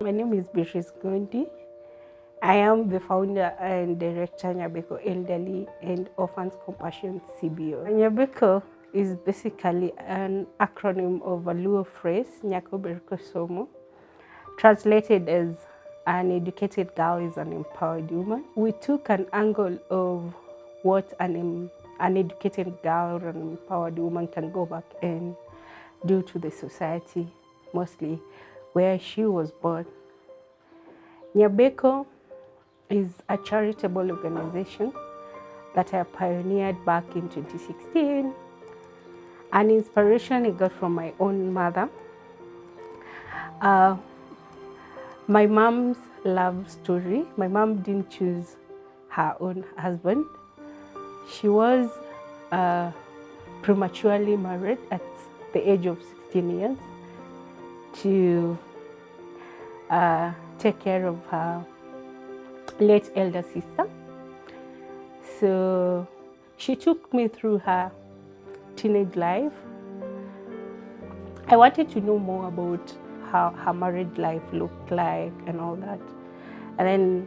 My name is Beatrice Gondi. I am the founder and director Nyabeko Elderly and Orphans Compassion CBO. Nyabeko is basically an acronym of a Luo phrase, Nyako Berko Somo, translated as an educated girl is an empowered woman. We took an angle of what an educated girl or an empowered woman can go back and do to the society, mostly where she was born. Nyabeko is a charitable organization that I pioneered back in 2016. An inspiration I got from my own mother. My mom's love story. My mom didn't choose her own husband. She was prematurely married at the age of 16 years to take care of her late elder sister. So she took me through her teenage life. I wanted to know more about how her married life looked like and all that. And then,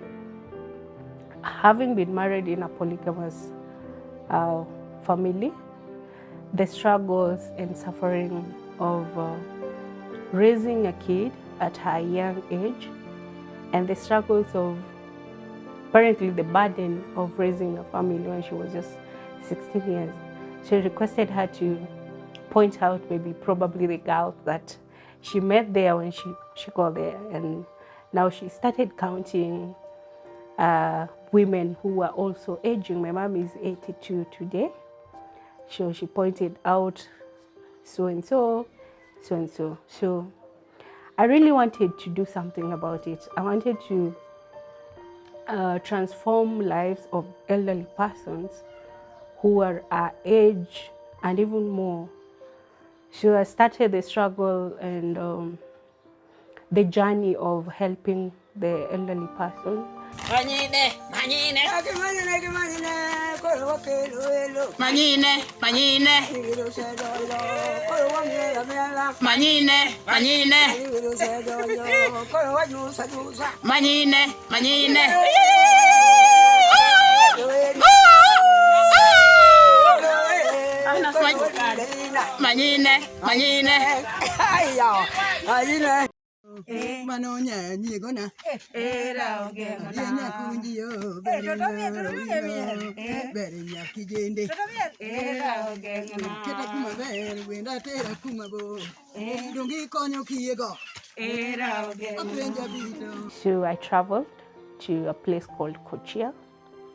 having been married in a polygamous family, the struggles and suffering of raising a kid at her young age, and the struggles of apparently the burden of raising a family when she was just 16 years. She requested her to point out probably the girl that she met there when she got there. And now she started counting women who were also aging. My mom is 82 today. So she pointed out so-and-so, so-and-so. So I really wanted to do something about it. I wanted to transform lives of elderly persons who are our age and even more. So I started the struggle and the journey of helping the elderly person. Manonya ni gona era oge manya kunji yo beri ya kijende era oge ngana keta kuma beri wenda tera kuma bo dongi konyo kiyego era oge aprenja bito. So I traveled to a place called Kochia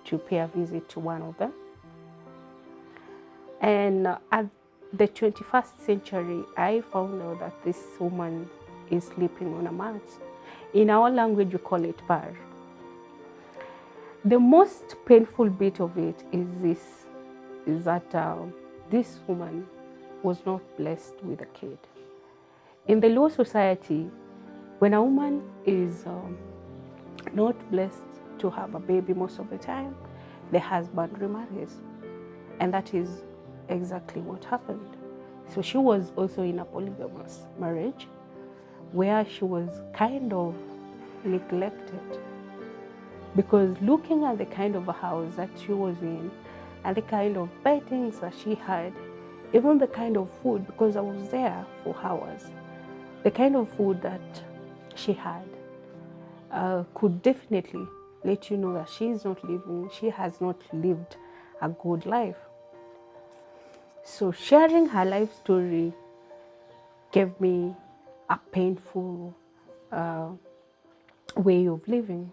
to pay a visit to one of them. And at the 21st century, I found out that this woman is sleeping on a mat. In our language, we call it bar. The most painful bit of it is that this woman was not blessed with a kid. In the Luo society, when a woman is not blessed to have a baby most of the time, the husband remarries. And that is exactly what happened. So she was also in a polygamous marriage where she was kind of neglected, because looking at the kind of a house that she was in and the kind of beddings that she had, even the kind of food, because I was there for hours, the kind of food that she had could definitely let you know that she has not lived a good life. So sharing her life story gave me a painful way of living.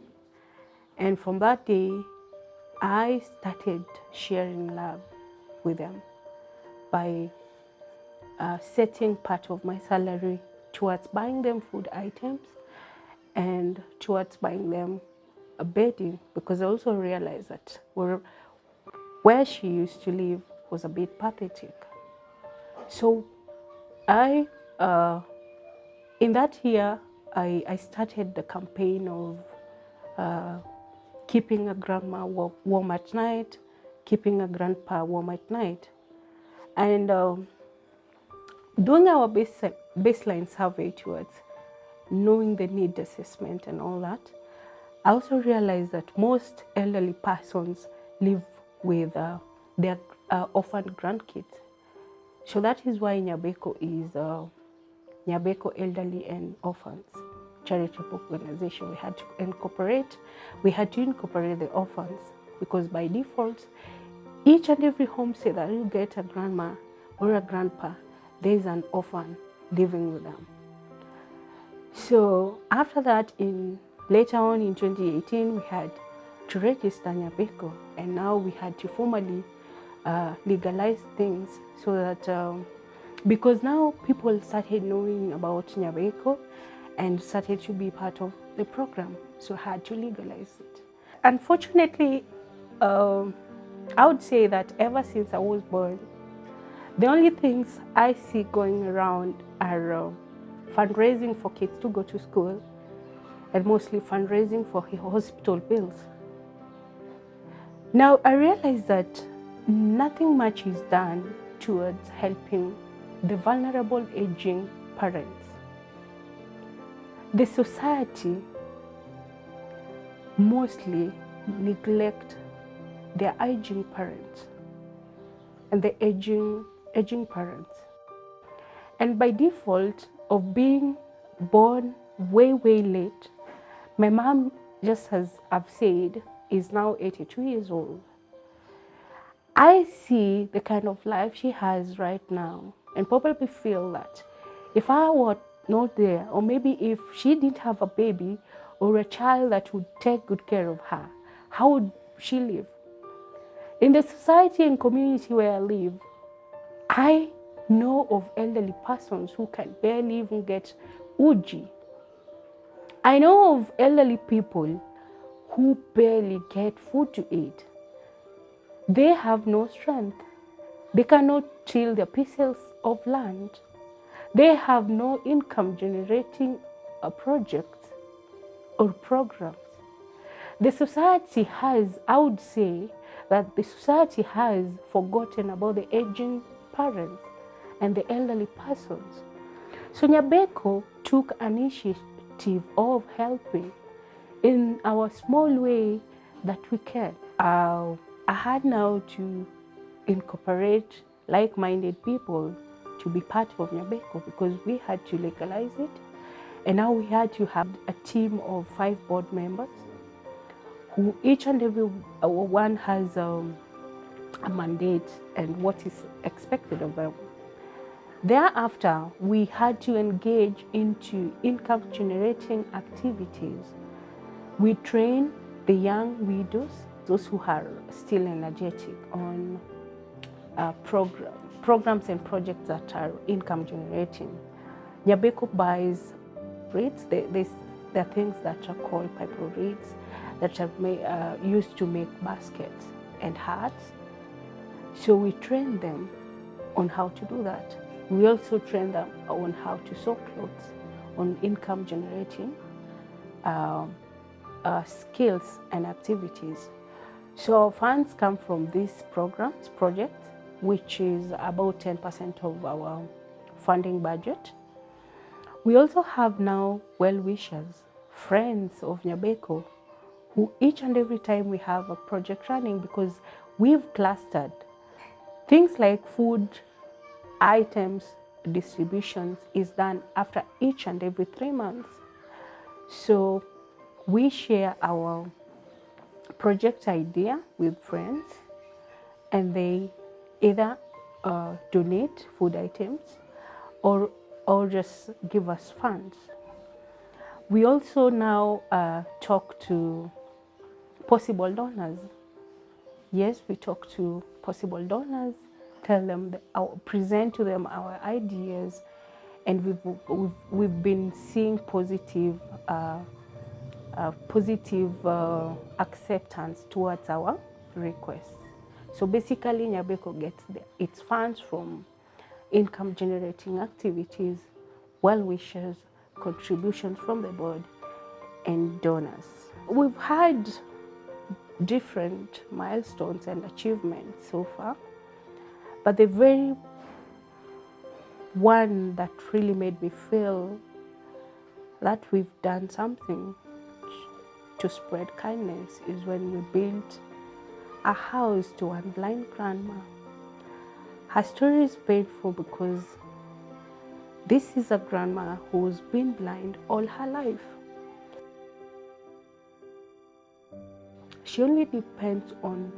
And from that day, I started sharing love with them by setting part of my salary towards buying them food items and towards buying them a bedding, because I also realized that where she used to live was a bit pathetic. So in that year, I started the campaign of keeping a grandma warm at night, keeping a grandpa warm at night. And doing our baseline survey towards knowing the need assessment and all that, I also realized that most elderly persons live with their orphan grandkids. So that is why Nyabeko is Nyabeko Elderly and Orphans charitable organization. We had to incorporate the orphans, because by default, each and every homestead that you get a grandma or a grandpa, there's an orphan living with them. So after that, later on in 2018, we had to register Nyabeko, and now we had to formally legalize things, so that because now people started knowing about Nyabeko and started to be part of the program, so I had to legalize it. Unfortunately, I would say that ever since I was born, the only things I see going around are fundraising for kids to go to school, and mostly fundraising for hospital bills. Now I realize that nothing much is done towards helping the vulnerable aging parents. The society mostly neglect their aging parents and the aging parents. And by default of being born way late, my mom, just as I've said, is now 82 years old. I see the kind of life she has right now and probably feel that if I were not there, or maybe if she didn't have a baby or a child that would take good care of her, how would she live? In the society and community where I live, I know of elderly persons who can barely even get uji. I know of elderly people who barely get food to eat. They have no strength. They cannot till their pieces of land. They have no income generating projects or programs. The society has, I would say, that the society has forgotten about the aging parents and the elderly persons. So Nyabeko took initiative of helping in our small way that we can. I had now to incorporate like-minded people to be part of Nyabeko, because we had to legalize it, and now we had to have a team of 5 board members who each and every one has a mandate and what is expected of them. Thereafter, we had to engage into income-generating activities. We train the young widows, those who are still energetic, on programs and projects that are income-generating. Nyabeko buys reeds. There are things that are called paper reeds that are used to make baskets and hats. So we train them on how to do that. We also train them on how to sew clothes, on income generating skills and activities. So funds come from these projects, which is about 10% of our funding budget. We also have now well-wishers, friends of Nyabeko, who each and every time we have a project running, because we've clustered things like food items distributions is done after each and every 3 months. So we share our project idea with friends, and they either donate food items or just give us funds. We also now talk to possible donors. Yes, we talk to possible donors, tell them, present to them our ideas, and we've been seeing positive acceptance towards our requests. So basically, Nyabeko gets its funds from income generating activities, well-wishers, contributions from the board, and donors. We've had different milestones and achievements so far, but the very one that really made me feel that we've done something to spread kindness is when we built a house to one blind grandma. Her story is painful because this is a grandma who's been blind all her life. She only depends on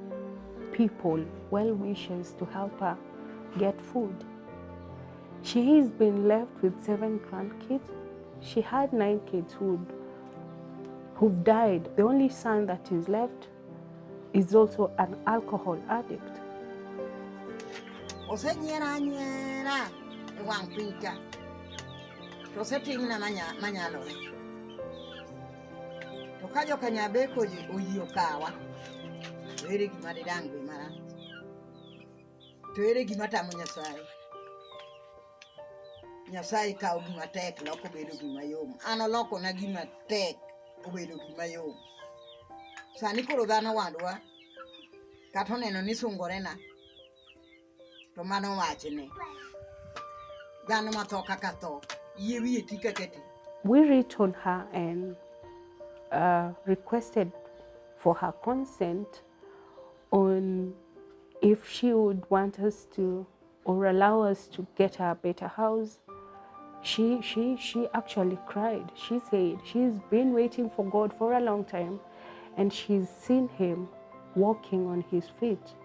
people, well-wishers, to help her get food. She has been left with 7 grandkids. She had 9 kids who've died. The only son that is left is also an alcohol addict. Tokajo ka Nyabeko oyio kawa. Ere gima dangwe mara. To ere gima tamo Nyasaye. Nyasaye kawo gima tek loko bedo gima yom. An oloko na gima tek obedo gima yom. Sani koro dhano wadwa kata oneno ni sungorena to mano wachne. Dhano matho kaka tho. Yie wiye ti kaka ti. We wrote on her and requested for her consent on if she would want us to or allow us to get her a better house. She actually cried. She said she's been waiting for God for a long time and she's seen him walking on his feet.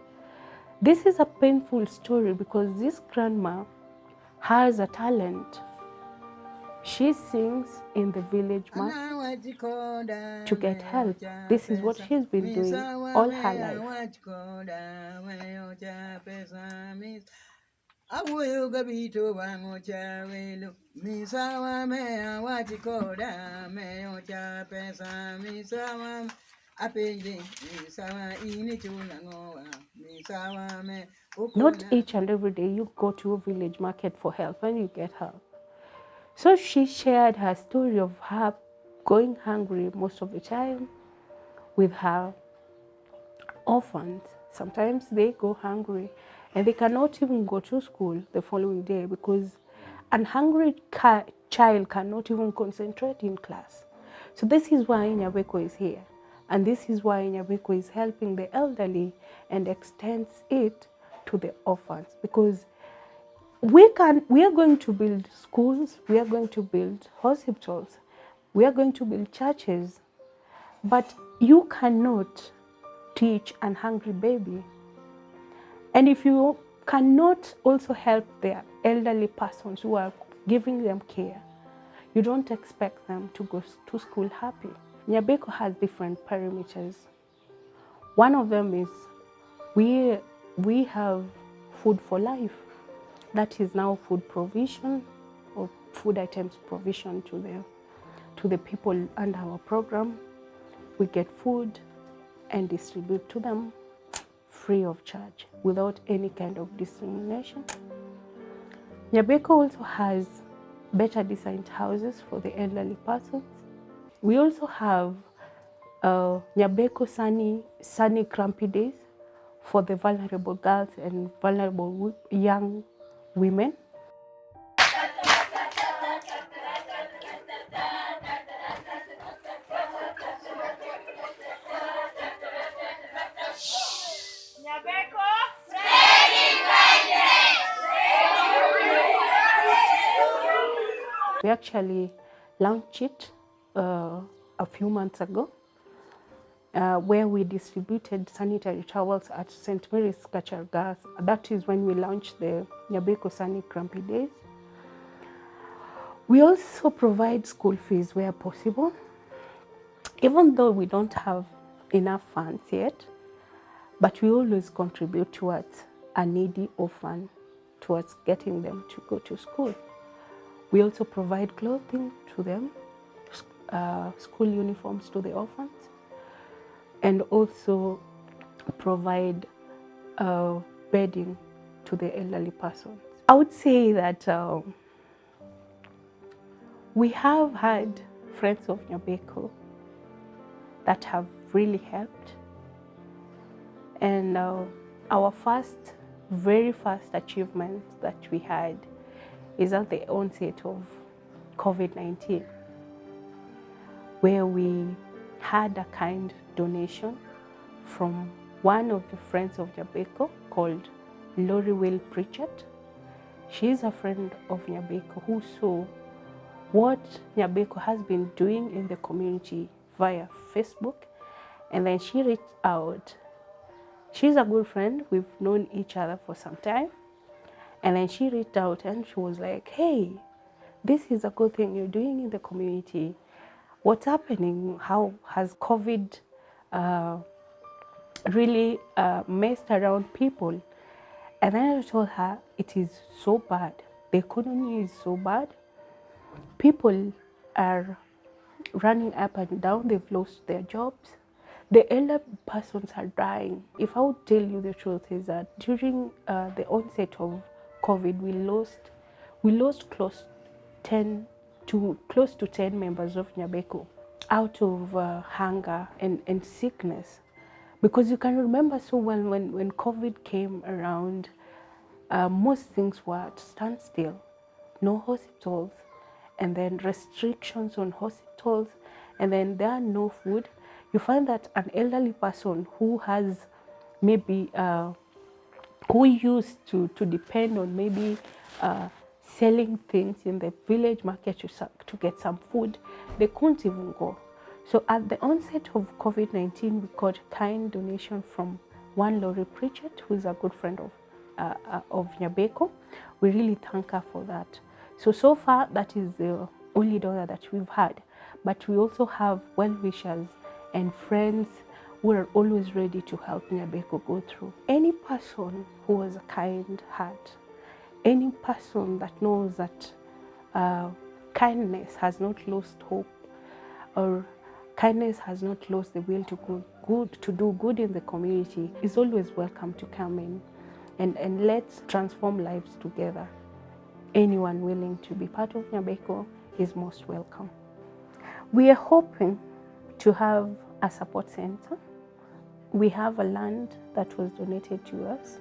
This is a painful story because this grandma has a talent. She sings in the village market to get help. This is what she's been doing all her life. Not each and every day you go to a village market for help and you get help. So she shared her story of her going hungry most of the time with her orphans. Sometimes they go hungry and they cannot even go to school the following day because an hungry child cannot even concentrate in class. So this is why Nyabeko is here. And this is why Nyabeko is helping the elderly and extends it to the orphans, because we are going to build schools, we are going to build hospitals, we are going to build churches, but you cannot teach an hungry baby. And if you cannot also help the elderly persons who are giving them care, you don't expect them to go to school happy. Nyabeko has different perimeters. One of them is we have food for life. That is now food provision or food items provision to the people under our program. We get food and distribute to them free of charge without any kind of discrimination. Nyabeko also has better designed houses for the elderly persons. We also have Nyabeko sunny crampy days for the vulnerable girls and vulnerable young women. We actually launched it a few months ago, where we distributed sanitary towels at St. Mary's Kachargas. That is when we launched the Nyabeko Sunny Crampy Days. We also provide school fees where possible. Even though we don't have enough funds yet, but we always contribute towards a needy orphan, towards getting them to go to school. We also provide clothing to them, school uniforms to the orphans, and also provide bedding to the elderly persons. I would say that we have had friends of Nyabeko that have really helped. And our very first achievement that we had is at the onset of COVID-19. where we had a kind donation from one of the friends of Nyabeko called Lori Will Pritchett. She's a friend of Nyabeko who saw what Nyabeko has been doing in the community via Facebook, and then she reached out. She's a good friend. We've known each other for some time. And then she reached out and she was like, hey, this is a good thing you're doing in the community. What's happening? How has COVID really messed around people? And then I told her, it is so bad. The economy is so bad. People are running up and down. They've lost their jobs. The elder persons are dying. If I would tell you the truth is that during the onset of COVID, we lost close to 10 members of Nyabeko out of hunger and sickness. Because you can remember so well when COVID came around, most things were at standstill. No hospitals, and then restrictions on hospitals, and then there are no food. You find that an elderly person who has maybe who used to depend on maybe selling things in the village market to get some food, they couldn't even go. So at the onset of COVID-19, we got a kind donation from one Lori Pritchett, who is a good friend of Nyabeko. We really thank her for that. So far, that is the only donor that we've had. But we also have well-wishers and friends who are always ready to help Nyabeko go through. Any person who has a kind heart, any person that knows that kindness has not lost hope, or kindness has not lost the will to do good in the community, is always welcome to come in and let's transform lives together. Anyone willing to be part of Nyabeko is most welcome. We are hoping to have a support center. We have a land that was donated to us.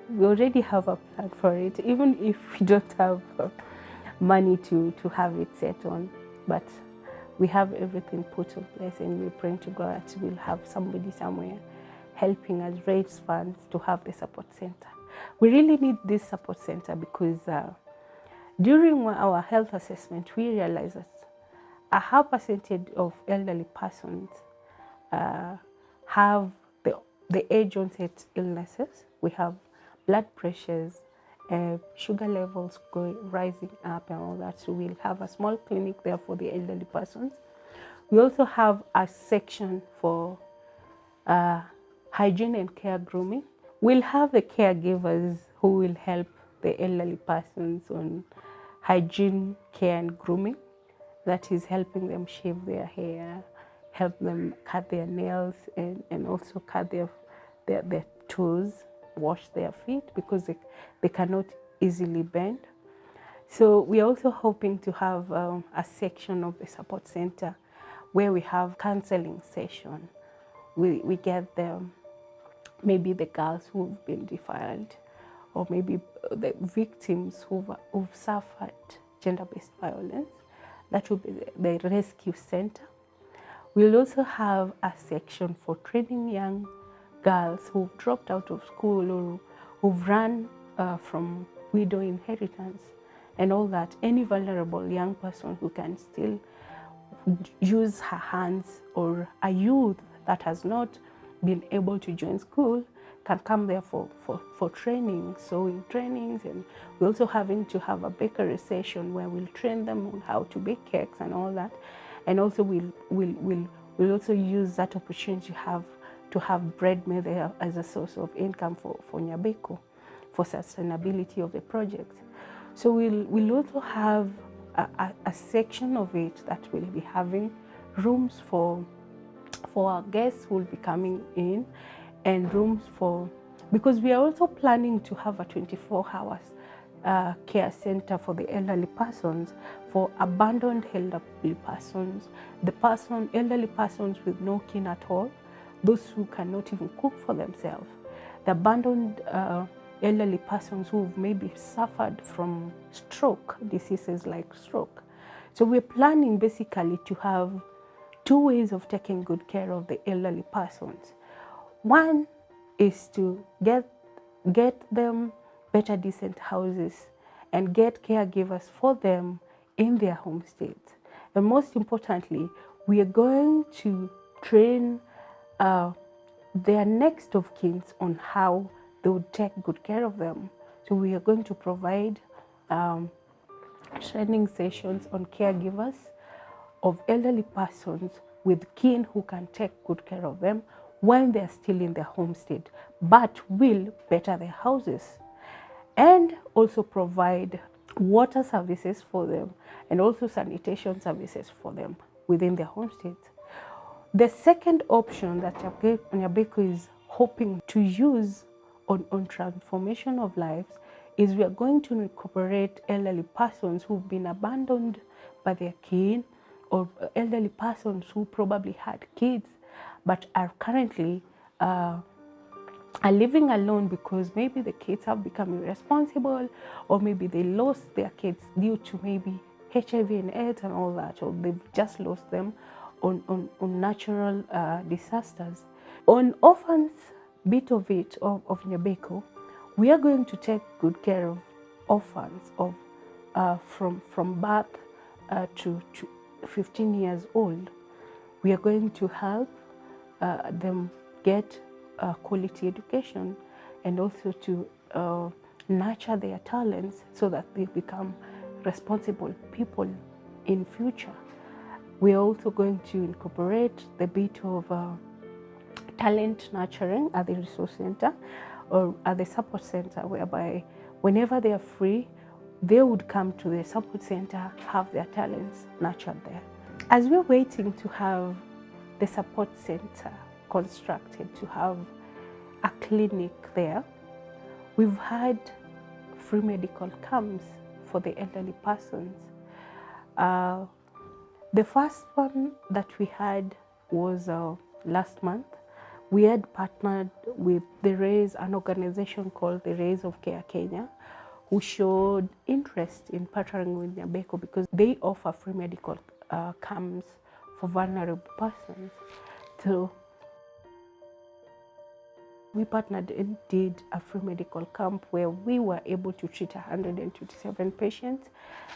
We already have a plan for it, even if we don't have money to have it set on. But we have everything put in place, and we're praying to God that we'll have somebody somewhere helping us raise funds to have the support center. We really need this support center because during our health assessment, we realized that a high percentage of elderly persons have the age onset illnesses. We have blood pressures, sugar levels rising up and all that. So we'll have a small clinic there for the elderly persons. We also have a section for hygiene and care grooming. We'll have the caregivers who will help the elderly persons on hygiene, care and grooming. That is helping them shave their hair, help them cut their nails, and also cut their toes, wash their feet because they cannot easily bend. So we are also hoping to have a section of the support center where we have counseling session. We get them, maybe the girls who've been defiled, or maybe the victims who've suffered gender-based violence. That will be the rescue center. We'll also have a section for training young girls who've dropped out of school or who've run from widow inheritance and all that. Any vulnerable young person who can still use her hands, or a youth that has not been able to join school can come there for training, sewing trainings. And we're also having to have a bakery session where we'll train them on how to bake cakes and all that. And also we'll also use that opportunity to have bread made there as a source of income for Nyabeko, for sustainability of the project. So we'll also have a section of it that will be having rooms for our guests who will be coming in, and rooms because we are also planning to have a 24 hours care center for the elderly persons, for abandoned elderly persons, elderly persons with no kin at all, those who cannot even cook for themselves, the abandoned elderly persons who maybe suffered from diseases like stroke. So we're planning basically to have two ways of taking good care of the elderly persons. One is to get them better decent houses and get caregivers for them in their homesteads. And most importantly, we are going to train their next of kin on how they would take good care of them. So we are going to provide training sessions on caregivers of elderly persons with kin who can take good care of them when they're still in their homestead, but will better their houses, and also provide water services for them and also sanitation services for them within their homesteads. The second option that Nyabeko is hoping to use on transformation of lives is we are going to incorporate elderly persons who've been abandoned by their kin, or elderly persons who probably had kids but are currently are living alone because maybe the kids have become irresponsible, or maybe they lost their kids due to maybe HIV and AIDS and all that, or they've just lost them on natural disasters. On orphans bit of Nyabeko, we are going to take good care of orphans of from birth to 15 years old. We are going to help them get quality education and also to nurture their talents so that they become responsible people in future. We are also going to incorporate the bit of talent nurturing at the resource center or at the support center, whereby whenever they are free, they would come to the support center, have their talents nurtured there. As we're waiting to have the support center constructed, to have a clinic there, we've had free medical camps for the elderly persons. The first one that we had was last month. We had partnered with the Rays, an organization called the Rays of Care Kenya, who showed interest in partnering with Nyabeko because they offer free medical camps for vulnerable persons. So we partnered and did a free medical camp where we were able to treat 127 patients,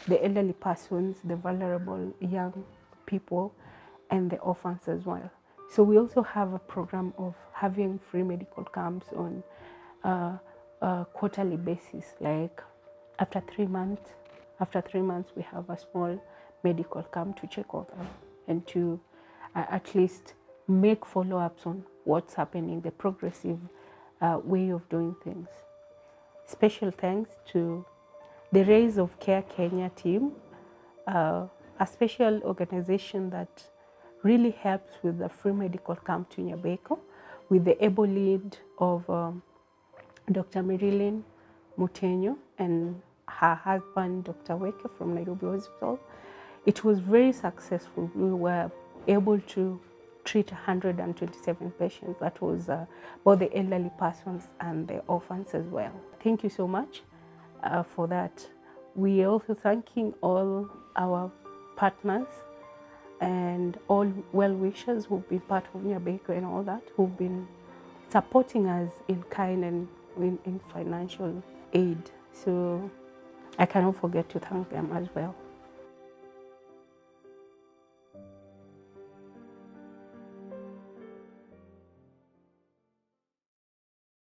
the elderly persons, the vulnerable young people, and the orphans as well. So we also have a program of having free medical camps on a quarterly basis, like after 3 months. After 3 months, we have a small medical camp to check on them and to at least make follow-ups on what's happening, the progressive way of doing things. Special thanks to the Rays of Care Kenya team, a special organization that really helps with the free medical camp to Nyabeko, with the able lead of Dr. Marilyn Mutenyo and her husband, Dr. Weke from Nairobi Hospital. It was very successful. We were able to treat 127 patients. That was both the elderly persons and the orphans as well. Thank you so much for that. We are also thanking all our partners and all well-wishers who've been part of Nyabeko and all that, who've been supporting us in kind and in financial aid. So I cannot forget to thank them as well.